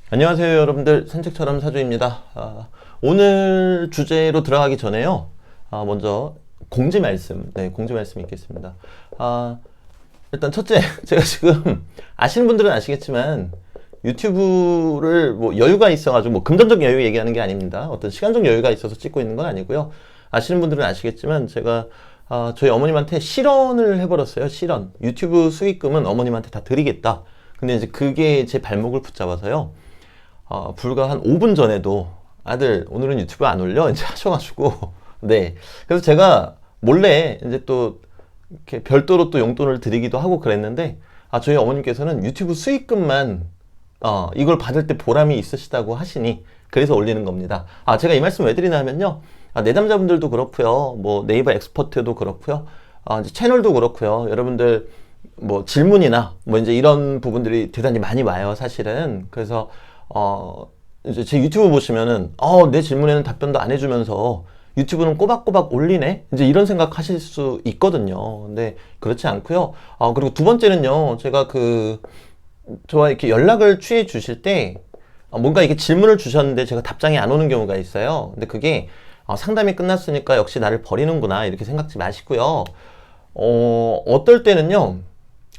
안녕하세요 여러분들, 산책처럼 사주입니다. 오늘 주제로 들어가기 전에요, 먼저 공지 말씀, 공지 말씀이 있겠습니다. 일단 첫째, 제가 지금 아시는 분들은 아시겠지만 유튜브를 뭐 여유가 있어가지고, 뭐 금전적 여유 얘기하는 게 아닙니다. 어떤 시간적 여유가 있어서 찍고 있는 건 아니고요. 아시는 분들은 아시겠지만 제가 저희 어머님한테 실언을 해버렸어요. 실언. 유튜브 수익금은 어머님한테 다 드리겠다. 근데 이제 그게 제 발목을 붙잡아서요. 불과 한 5분 전에도 아들 오늘은 유튜브 안 올려 이제 하셔가지고 그래서 제가 몰래 이제 또 이렇게 별도로 또 용돈을 드리기도 하고 그랬는데, 저희 어머님께서는 유튜브 수익금만 이걸 받을 때 보람이 있으시다고 하시니 그래서 올리는 겁니다. 제가 이 말씀 왜 드리냐면요, 내담자분들도 그렇고요, 뭐 네이버 엑스퍼트도 그렇고요, 이제 채널도 그렇고요, 여러분들 뭐 질문이나 뭐 이제 이런 부분들이 대단히 많이 와요 사실은. 그래서 이제 제 유튜브 보시면은 내 질문에는 답변도 안 해주면서 유튜브는 꼬박꼬박 올리네, 이제 이런 생각 하실 수 있거든요. 근데 그렇지 않고요. 그리고 두 번째는요, 제가 저와 이렇게 연락을 취해 주실 때 뭔가 이렇게 질문을 주셨는데 제가 답장이 안 오는 경우가 있어요. 근데 그게 상담이 끝났으니까 역시 나를 버리는구나 이렇게 생각지 마시고요. 어떨 때는요,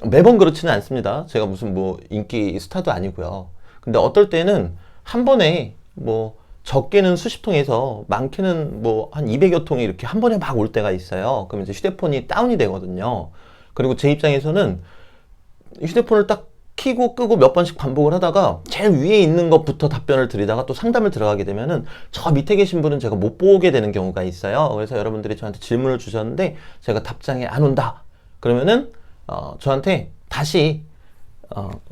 매번 그렇지는 않습니다. 제가 무슨 뭐 인기 스타도 아니고요. 근데 어떨 때는 한 번에 뭐 적게는 수십 통에서 많게는 뭐 한 200여 통이 이렇게 한 번에 막 올 때가 있어요. 그럼 이제 휴대폰이 다운이 되거든요. 그리고 제 입장에서는 휴대폰을 딱 켜고 끄고 몇 번씩 반복을 하다가 제일 위에 있는 것부터 답변을 드리다가 또 상담을 들어가게 되면은 저 밑에 계신 분은 제가 못 보게 되는 경우가 있어요. 그래서 여러분들이 저한테 질문을 주셨는데 제가 답장이 안 온다 그러면은 저한테 다시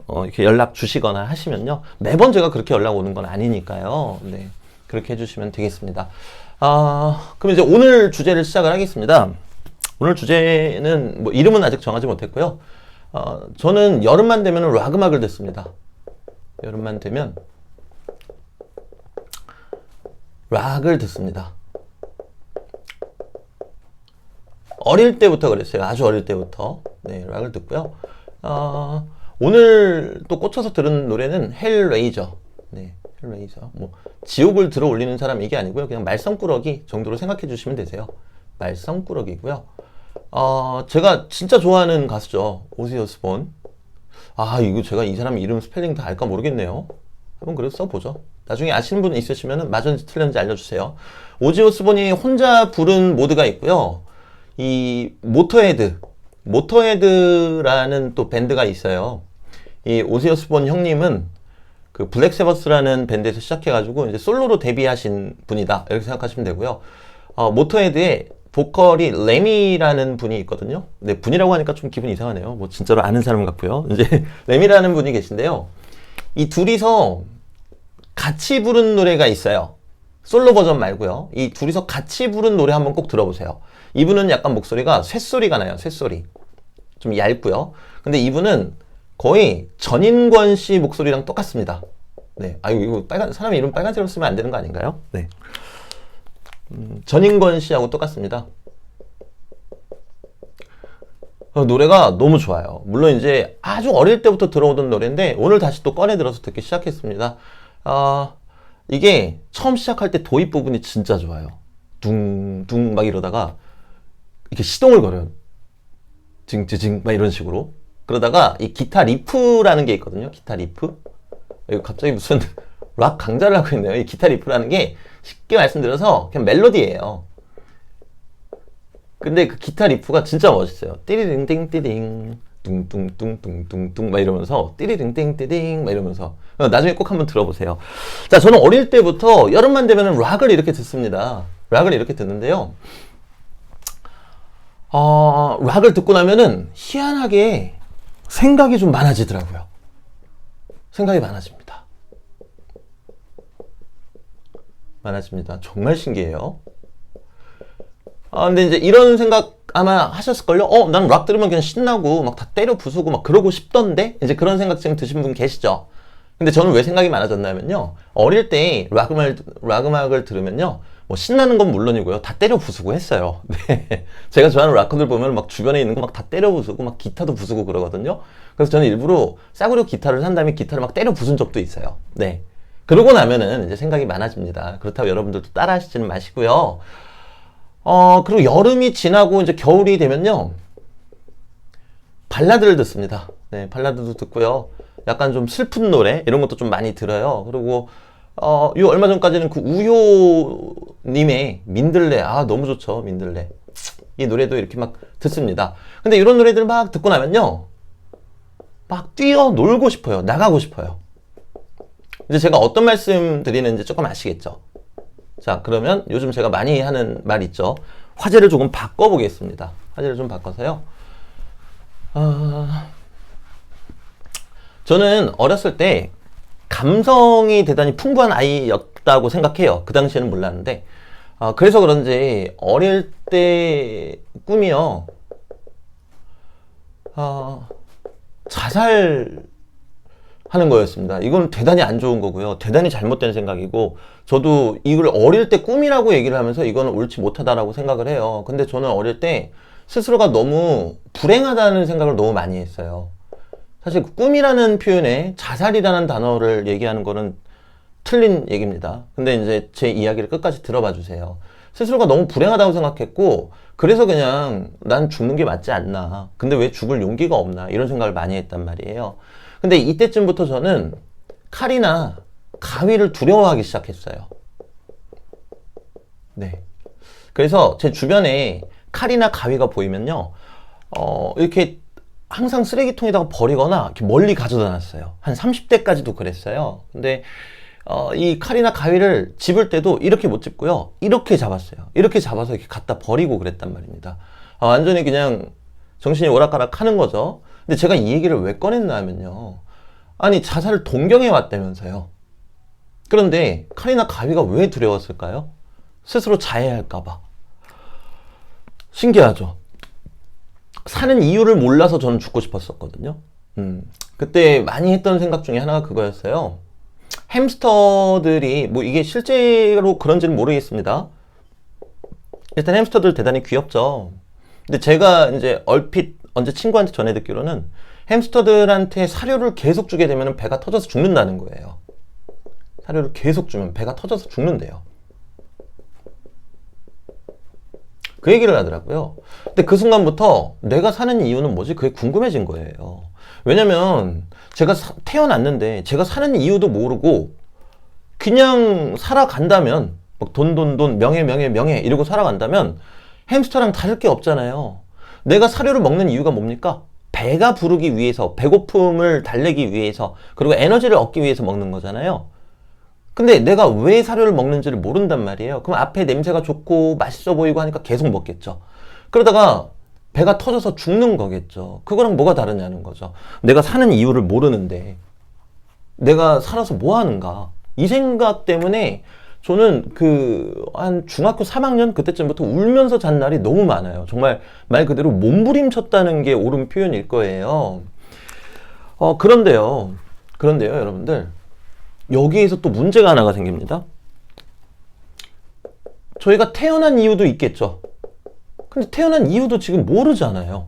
이렇게 연락 주시거나 하시면요, 매번 제가 그렇게 연락 오는 건 아니니까요. 그렇게 해주시면 되겠습니다. 그럼 이제 오늘 주제를 시작을 하겠습니다. 오늘 주제는 뭐 이름은 아직 정하지 못했고요. 저는 여름만 되면 락 음악을 듣습니다. 여름만 되면 락을 듣습니다. 어릴 때부터 그랬어요. 아주 어릴 때부터 락을 듣고요. 오늘 또 꽂혀서 들은 노래는 헬레이저. 헬레이저. 뭐 지옥을 들어 올리는 사람 이게 아니고요. 그냥 말썽꾸러기 정도로 생각해 주시면 되세요. 말썽꾸러기고요. 제가 진짜 좋아하는 가수죠. 오지 오스본. 이거 제가 이 사람 이름 스펠링 다 알까 모르겠네요. 한번 그래도 써보죠. 나중에 아시는 분 있으시면 맞은지 틀렸는지 알려주세요. 오지 오스본이 혼자 부른 모드가 있고요. 이 모터헤드라는 또 밴드가 있어요. 이 오지 오스본 형님은 그 블랙 세버스라는 밴드에서 시작해가지고 이제 솔로로 데뷔하신 분이다 이렇게 생각하시면 되고요. 모터헤드의 보컬이 레미라는 분이 있거든요. 근데 분이라고 하니까 좀 기분이 이상하네요. 뭐 진짜로 아는 사람 같고요. 이제 레미라는 분이 계신데요. 이 둘이서 같이 부른 노래가 있어요. 솔로 버전 말고요. 이 둘이서 같이 부른 노래 한번 꼭 들어보세요. 이분은 약간 목소리가 쇳소리가 나요. 쇳소리. 좀 얇고요. 근데 이분은 거의 전인권 씨 목소리랑 똑같습니다. 이거 사람 이름 빨간색으로 쓰면 안 되는 거 아닌가요? 전인권 씨하고 똑같습니다. 노래가 너무 좋아요. 물론 이제 아주 어릴 때부터 들어오던 노래인데 오늘 다시 또 꺼내 들어서 듣기 시작했습니다. 이게 처음 시작할 때 도입 부분이 진짜 좋아요. 둥둥 막 이러다가 이렇게 시동을 걸어요. 징징 막 이런 식으로. 그러다가 이 기타 리프라는 게 있거든요. 기타 리프. 이거 갑자기 무슨 락 강좌를 하고 있네요. 이 기타 리프라는 게 쉽게 말씀드려서 그냥 멜로디예요. 근데 그 기타 리프가 진짜 멋있어요. 띠리링띵 띠링 뚱뚱뚱뚱뚱뚱 막 이러면서 띠리링띵 띠링 막 이러면서 나중에 꼭 한번 들어보세요. 자, 저는 어릴 때부터 여름만 되면 락을 이렇게 듣습니다. 락을 이렇게 듣는데요. 락을 듣고 나면은 희한하게 생각이 좀 많아지더라고요. 생각이 많아집니다. 정말 신기해요. 근데 이제 이런 생각 아마 하셨을걸요? 난 락 들으면 그냥 신나고 막 다 때려 부수고 막 그러고 싶던데? 이제 그런 생각 지금 드신 분 계시죠? 근데 저는 왜 생각이 많아졌냐면요, 어릴 때 락 음악을 들으면요, 뭐 신나는 건 물론이고요. 다 때려 부수고 했어요. 네. 제가 좋아하는 락커들 보면 막 주변에 있는 거 막 다 때려 부수고 막 기타도 부수고 그러거든요. 그래서 저는 일부러 싸구려 기타를 산 다음에 기타를 막 때려 부순 적도 있어요. 네. 그러고 나면은 이제 생각이 많아집니다. 그렇다고 여러분들도 따라 하시지는 마시고요. 그리고 여름이 지나고 이제 겨울이 되면요. 발라드를 듣습니다. 네, 발라드도 듣고요. 약간 좀 슬픈 노래 이런 것도 좀 많이 들어요. 그리고 요 얼마 전까지는 그 우효님의 민들레, 너무 좋죠. 민들레. 이 노래도 이렇게 막 듣습니다. 근데 이런 노래들 막 듣고 나면요, 막 뛰어 놀고 싶어요. 나가고 싶어요. 이제 제가 어떤 말씀 드리는지 조금 아시겠죠? 자, 그러면 요즘 제가 많이 하는 말 있죠. 화제를 조금 바꿔보겠습니다. 화제를 좀 바꿔서요. 저는 어렸을 때 감성이 대단히 풍부한 아이였다고 생각해요. 그 당시에는 몰랐는데. 그래서 그런지 어릴 때 꿈이요. 자살하는 거였습니다. 이건 대단히 안 좋은 거고요. 대단히 잘못된 생각이고, 저도 이걸 어릴 때 꿈이라고 얘기를 하면서 이거는 옳지 못하다라고 생각을 해요. 근데 저는 어릴 때 스스로가 너무 불행하다는 생각을 너무 많이 했어요. 사실 꿈이라는 표현에 자살이라는 단어를 얘기하는 거는 틀린 얘기입니다. 근데 이제 제 이야기를 끝까지 들어봐 주세요. 스스로가 너무 불행하다고 생각했고, 그래서 그냥 난 죽는 게 맞지 않나. 근데 왜 죽을 용기가 없나. 이런 생각을 많이 했단 말이에요. 근데 이때쯤부터 저는 칼이나 가위를 두려워하기 시작했어요. 네. 그래서 제 주변에 칼이나 가위가 보이면요, 이렇게 항상 쓰레기통에다가 버리거나 이렇게 멀리 가져다 놨어요. 한 30대까지도 그랬어요. 근데 이 칼이나 가위를 집을 때도 이렇게 못 집고요. 이렇게 잡았어요. 이렇게 잡아서 이렇게 갖다 버리고 그랬단 말입니다. 완전히 그냥 정신이 오락가락 하는 거죠. 근데 제가 이 얘기를 왜 꺼냈나 하면요. 아니, 자살을 동경해 왔다면서요. 그런데 칼이나 가위가 왜 두려웠을까요? 스스로 자해할까봐. 신기하죠? 사는 이유를 몰라서 저는 죽고 싶었었거든요. 그때 많이 했던 생각 중에 하나가 그거였어요. 햄스터들이, 뭐 이게 실제로 그런지는 모르겠습니다. 일단 햄스터들 대단히 귀엽죠. 근데 제가 이제 얼핏 언제 친구한테 전해 듣기로는 햄스터들한테 사료를 계속 주게 되면 배가 터져서 죽는다는 거예요. 사료를 계속 주면 배가 터져서 죽는데요. 그 얘기를 하더라고요. 근데 그 순간부터 내가 사는 이유는 뭐지? 그게 궁금해진 거예요. 왜냐면 제가 태어났는데 제가 사는 이유도 모르고 그냥 살아간다면, 막 돈, 명예 이러고 살아간다면 햄스터랑 다를 게 없잖아요. 내가 사료를 먹는 이유가 뭡니까? 배가 부르기 위해서, 배고픔을 달래기 위해서, 그리고 에너지를 얻기 위해서 먹는 거잖아요. 근데 내가 왜 사료를 먹는지를 모른단 말이에요. 그럼 앞에 냄새가 좋고 맛있어 보이고 하니까 계속 먹겠죠. 그러다가 배가 터져서 죽는 거겠죠. 그거랑 뭐가 다르냐는 거죠. 내가 사는 이유를 모르는데 내가 살아서 뭐 하는가. 이 생각 때문에 저는 한 중학교 3학년 그때쯤부터 울면서 잔 날이 너무 많아요. 정말 말 그대로 몸부림쳤다는 게 옳은 표현일 거예요. 그런데요, 여러분들. 여기에서 또 문제가 하나가 생깁니다. 저희가 태어난 이유도 있겠죠. 근데 태어난 이유도 지금 모르잖아요.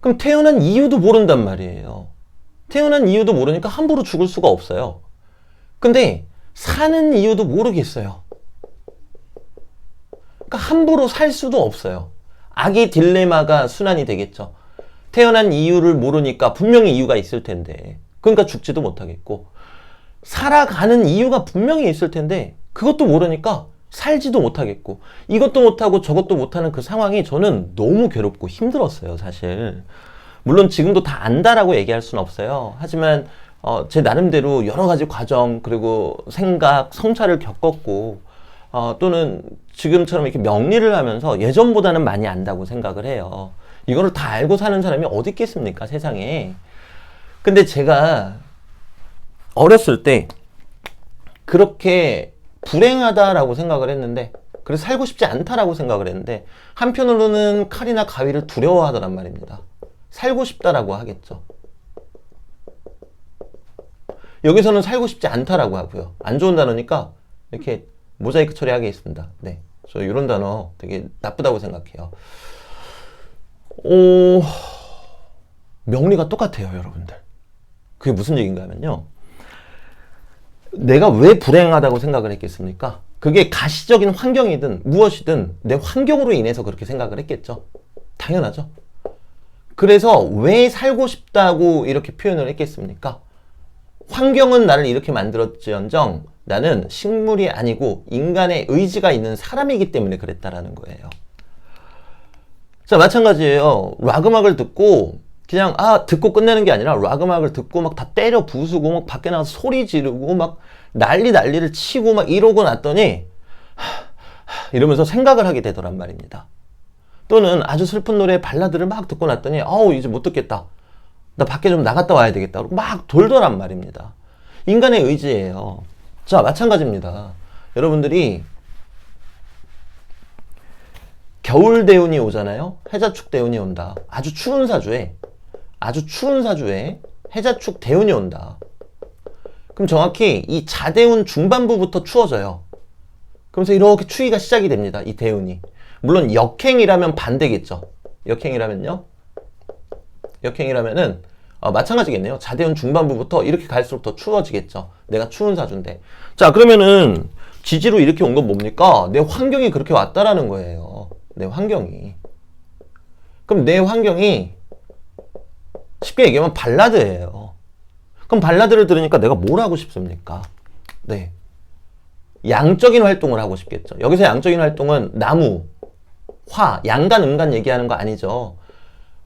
그럼 태어난 이유도 모른단 말이에요. 태어난 이유도 모르니까 함부로 죽을 수가 없어요. 근데 사는 이유도 모르겠어요. 그러니까 함부로 살 수도 없어요. 악의 딜레마가 순환이 되겠죠. 태어난 이유를 모르니까 분명히 이유가 있을 텐데, 그러니까 죽지도 못하겠고, 살아가는 이유가 분명히 있을 텐데 그것도 모르니까 살지도 못하겠고, 이것도 못하고 저것도 못하는 그 상황이 저는 너무 괴롭고 힘들었어요, 사실. 물론 지금도 다 안다라고 얘기할 수는 없어요. 하지만 제 나름대로 여러 가지 과정, 그리고 생각, 성찰을 겪었고, 또는 지금처럼 이렇게 명리를 하면서 예전보다는 많이 안다고 생각을 해요. 이거를 다 알고 사는 사람이 어디 있겠습니까, 세상에. 근데 제가 어렸을 때 그렇게 불행하다라고 생각을 했는데, 그래서 살고 싶지 않다라고 생각을 했는데, 한편으로는 칼이나 가위를 두려워하더란 말입니다. 살고 싶다라고 하겠죠. 여기서는 살고 싶지 않다라고 하고요. 안 좋은 단어니까 이렇게 모자이크 처리하겠습니다. 네. 저 이런 단어 되게 나쁘다고 생각해요. 명리가 똑같아요, 여러분들. 그게 무슨 얘기인가 하면요. 내가 왜 불행하다고 생각을 했겠습니까? 그게 가시적인 환경이든 무엇이든 내 환경으로 인해서 그렇게 생각을 했겠죠. 당연하죠. 그래서 왜 살고 싶다고 이렇게 표현을 했겠습니까? 환경은 나를 이렇게 만들었지언정 나는 식물이 아니고 인간의 의지가 있는 사람이기 때문에 그랬다라는 거예요. 자, 마찬가지예요. 락 음악을 듣고 그냥 듣고 끝내는 게 아니라 락 음악을 듣고 막 다 때려 부수고 막 밖에 나가서 소리 지르고 막 난리를 치고 막 이러고 났더니 이러면서 생각을 하게 되더란 말입니다. 또는 아주 슬픈 노래 발라드를 막 듣고 났더니 이제 못 듣겠다. 나 밖에 좀 나갔다 와야 되겠다. 그러고 막 돌더란 말입니다. 인간의 의지예요. 자, 마찬가지입니다. 여러분들이 겨울 대운이 오잖아요. 해자축 대운이 온다. 아주 추운 사주에 해자축 대운이 온다. 그럼 정확히 이 자대운 중반부부터 추워져요. 그러면서 이렇게 추위가 시작이 됩니다. 이 대운이. 물론 역행이라면 반대겠죠. 역행이라면은 마찬가지겠네요. 자대운 중반부부터 이렇게 갈수록 더 추워지겠죠. 내가 추운 사주인데. 자, 그러면은 지지로 이렇게 온 건 뭡니까? 내 환경이 그렇게 왔다라는 거예요. 내 환경이. 그럼 내 환경이 쉽게 얘기하면 발라드예요. 그럼 발라드를 들으니까 내가 뭘 하고 싶습니까? 네. 양적인 활동을 하고 싶겠죠. 여기서 양적인 활동은 나무, 화, 양간, 음간 얘기하는 거 아니죠.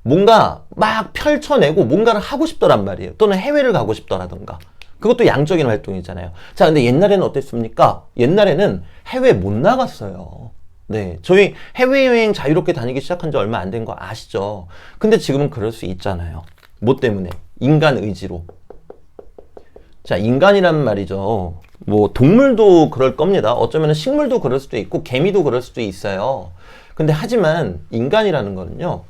뭔가 막 펼쳐내고 뭔가를 하고 싶더란 말이에요. 또는 해외를 가고 싶더라던가. 그것도 양적인 활동이잖아요. 자, 근데 옛날에는 어땠습니까? 옛날에는 해외 못 나갔어요. 네. 저희 해외여행 자유롭게 다니기 시작한 지 얼마 안 된 거 아시죠? 근데 지금은 그럴 수 있잖아요. 뭐 때문에? 인간 의지로. 자, 인간이란 말이죠. 뭐 동물도 그럴 겁니다. 어쩌면 식물도 그럴 수도 있고 개미도 그럴 수도 있어요. 근데 하지만 인간이라는 거는요.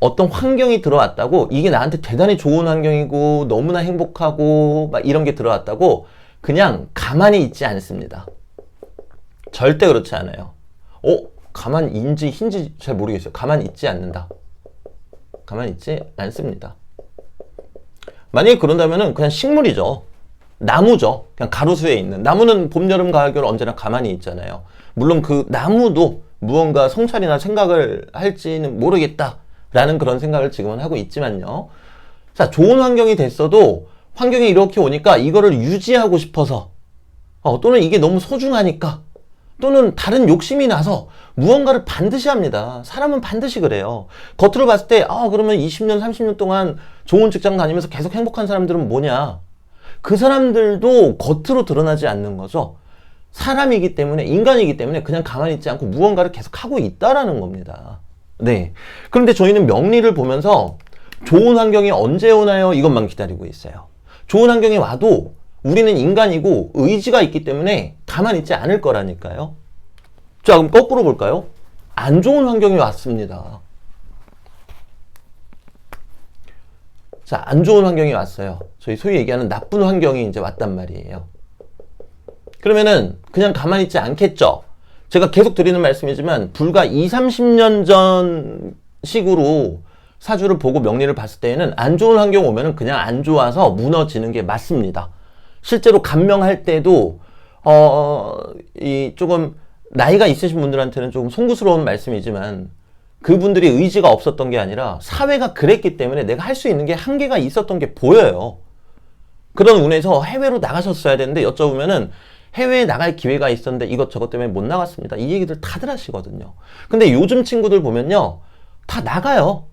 어떤 환경이 들어왔다고 이게 나한테 대단히 좋은 환경이고 너무나 행복하고 막 이런 게 들어왔다고 그냥 가만히 있지 않습니다. 절대 그렇지 않아요. 가만히 인지 흰지 잘 모르겠어요. 가만히 있지 않는다. 가만히 있지 않습니다. 만약에 그런다면은 그냥 식물이죠. 나무죠. 그냥 가로수에 있는. 나무는 봄, 여름, 가을, 겨울 언제나 가만히 있잖아요. 물론 그 나무도 무언가 성찰이나 생각을 할지는 모르겠다라는 그런 생각을 지금은 하고 있지만요. 자, 좋은 환경이 됐어도 환경이 이렇게 오니까 이거를 유지하고 싶어서 또는 이게 너무 소중하니까 또는 다른 욕심이 나서 무언가를 반드시 합니다. 사람은 반드시 그래요. 겉으로 봤을 때 그러면 20년, 30년 동안 좋은 직장 다니면서 계속 행복한 사람들은 뭐냐? 그 사람들도 겉으로 드러나지 않는 거죠. 사람이기 때문에, 인간이기 때문에 그냥 가만히 있지 않고 무언가를 계속 하고 있다라는 겁니다. 네. 그런데 저희는 명리를 보면서 좋은 환경이 언제 오나요? 이것만 기다리고 있어요. 좋은 환경이 와도 우리는 인간이고 의지가 있기 때문에 가만히 있지 않을 거라니까요. 자, 그럼 거꾸로 볼까요? 안 좋은 환경이 왔습니다. 자, 안 좋은 환경이 왔어요. 저희 소위 얘기하는 나쁜 환경이 이제 왔단 말이에요. 그러면은 그냥 가만히 있지 않겠죠? 제가 계속 드리는 말씀이지만 불과 20-30년 전 식으로 사주를 보고 명리를 봤을 때에는 안 좋은 환경 오면은 그냥 안 좋아서 무너지는 게 맞습니다. 실제로 감명할 때도 조금 나이가 있으신 분들한테는 조금 송구스러운 말씀이지만 그분들이 의지가 없었던 게 아니라 사회가 그랬기 때문에 내가 할 수 있는 게 한계가 있었던 게 보여요. 그런 운에서 해외로 나가셨어야 되는데 여쭤보면은 해외에 나갈 기회가 있었는데 이것저것 때문에 못 나갔습니다. 이 얘기들 다들 하시거든요. 근데 요즘 친구들 보면요. 다 나가요.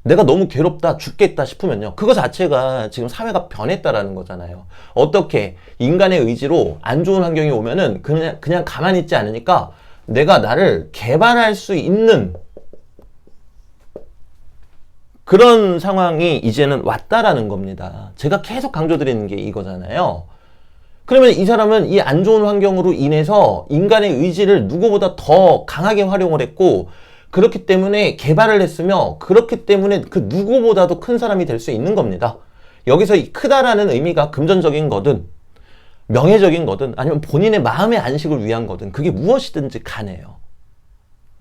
내가 너무 괴롭다, 죽겠다 싶으면요. 그거 자체가 지금 사회가 변했다라는 거잖아요. 어떻게 인간의 의지로 안 좋은 환경이 오면은 그냥 가만히 있지 않으니까 내가 나를 개발할 수 있는 그런 상황이 이제는 왔다라는 겁니다. 제가 계속 강조드리는 게 이거잖아요. 그러면 이 사람은 이 안 좋은 환경으로 인해서 인간의 의지를 누구보다 더 강하게 활용을 했고 그렇기 때문에 개발을 했으며 그렇기 때문에 그 누구보다도 큰 사람이 될 수 있는 겁니다. 여기서 이 크다라는 의미가 금전적인 거든 명예적인 거든 아니면 본인의 마음의 안식을 위한 거든 그게 무엇이든지 간에요.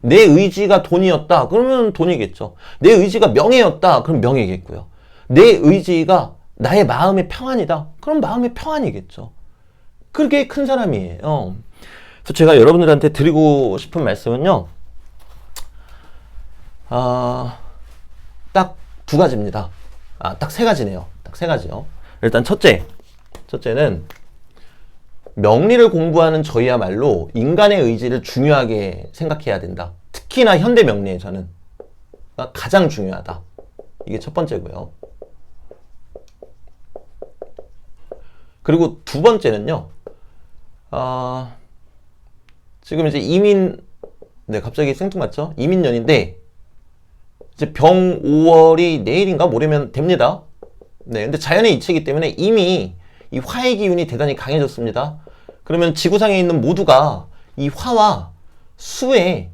내 의지가 돈이었다 그러면 돈이겠죠. 내 의지가 명예였다 그럼 명예겠고요. 내 의지가 나의 마음의 평안이다 그럼 마음의 평안이겠죠. 그게 큰 사람이에요. 그래서 제가 여러분들한테 드리고 싶은 말씀은요, 딱 두 가지입니다. 딱 세 가지네요. 딱 세 가지요. 일단 첫째는 명리를 공부하는 저희야말로 인간의 의지를 중요하게 생각해야 된다. 특히나 현대 명리에서는 가장 중요하다. 이게 첫 번째고요. 그리고 두 번째는요, 지금 이제 갑자기 생뚱맞죠? 이민년인데, 이제 병 5월이 내일인가 모레면 됩니다. 네, 근데 자연의 이치이기 때문에 이미 이 화의 기운이 대단히 강해졌습니다. 그러면 지구상에 있는 모두가 이 화와 수의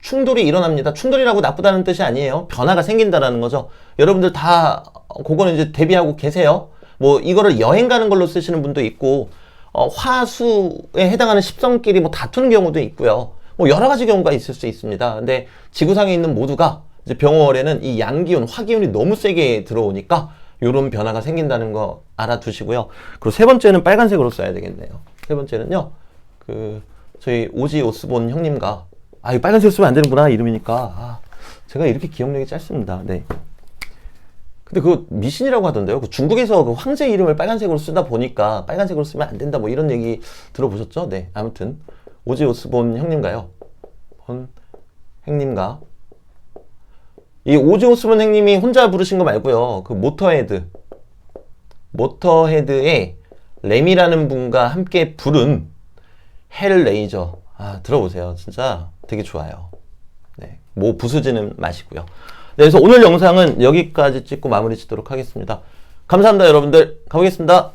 충돌이 일어납니다. 충돌이라고 나쁘다는 뜻이 아니에요. 변화가 생긴다라는 거죠. 여러분들 다 그거는 이제 대비하고 계세요. 뭐 이거를 여행 가는 걸로 쓰시는 분도 있고 화수에 해당하는 십성끼리 뭐 다투는 경우도 있고요. 뭐 여러 가지 경우가 있을 수 있습니다. 근데 지구상에 있는 모두가 이제 병월에는 이 양기운, 화기운이 너무 세게 들어오니까 요런 변화가 생긴다는 거 알아두시고요. 그리고 세 번째는 빨간색으로 써야 되겠네요. 세 번째는요, 저희 오지 오스본 형님과, 이거 빨간색으로 쓰면 안 되는구나, 이름이니까. 제가 이렇게 기억력이 짧습니다. 네. 근데 그거 미신이라고 하던데요. 중국에서 그 황제 이름을 빨간색으로 쓰다 보니까 빨간색으로 쓰면 안 된다, 뭐 이런 얘기 들어보셨죠? 네. 아무튼, 오지 오스본 형님과요. 형님과, 이 오지 오스본 형님이 혼자 부르신 거 말고요. 그 모터헤드의 램이라는 분과 함께 부른 헬 레이저. 들어보세요. 진짜 되게 좋아요. 네. 뭐 부수지는 마시고요. 네, 그래서 오늘 영상은 여기까지 찍고 마무리 짓도록 하겠습니다. 감사합니다, 여러분들. 가보겠습니다.